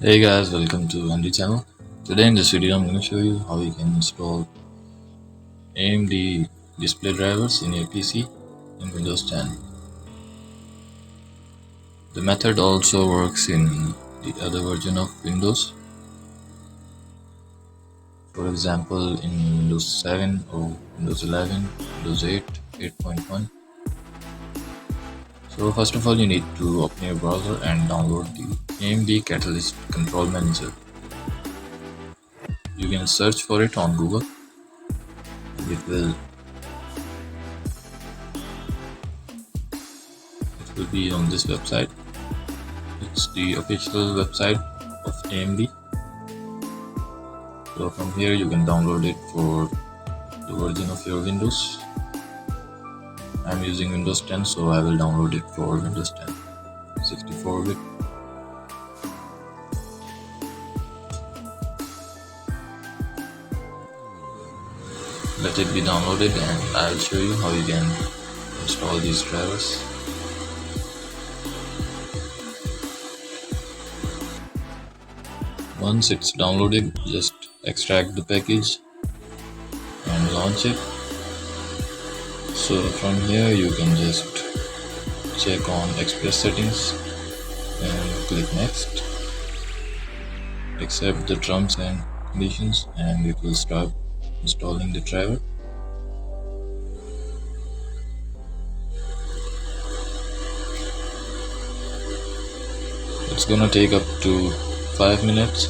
Hey guys, welcome to Amd channel. Today in this video I'm going to show you how you can install AMD display drivers in your PC in Windows 10. The method also works in the other version of Windows, for example in Windows 7 or Windows 11, Windows 8, 8.1. So first of all you need to open your browser and download the AMD Catalyst Control Manager. You can search for it on Google. It will be on this website. It's the official website of AMD. So from here you can download it for the version of your Windows. I'm using Windows 10, so I will download it for Windows 10 64-bit. Let it be downloaded and I'll show you how you can install these drivers. Once it's downloaded, just extract the package and launch it. So from here you can just check on Express settings and click next. Accept the terms and conditions and it will start installing the driver. It's gonna take up to 5 minutes,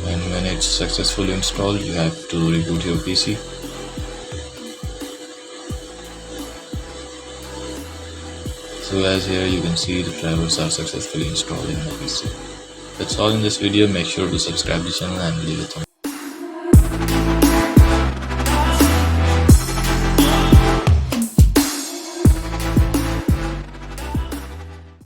and when it's successfully installed you have to reboot your PC. So as here you can see the drivers are successfully installed in my PC. That's all in this video. Make sure to subscribe the channel and leave a thumbs up.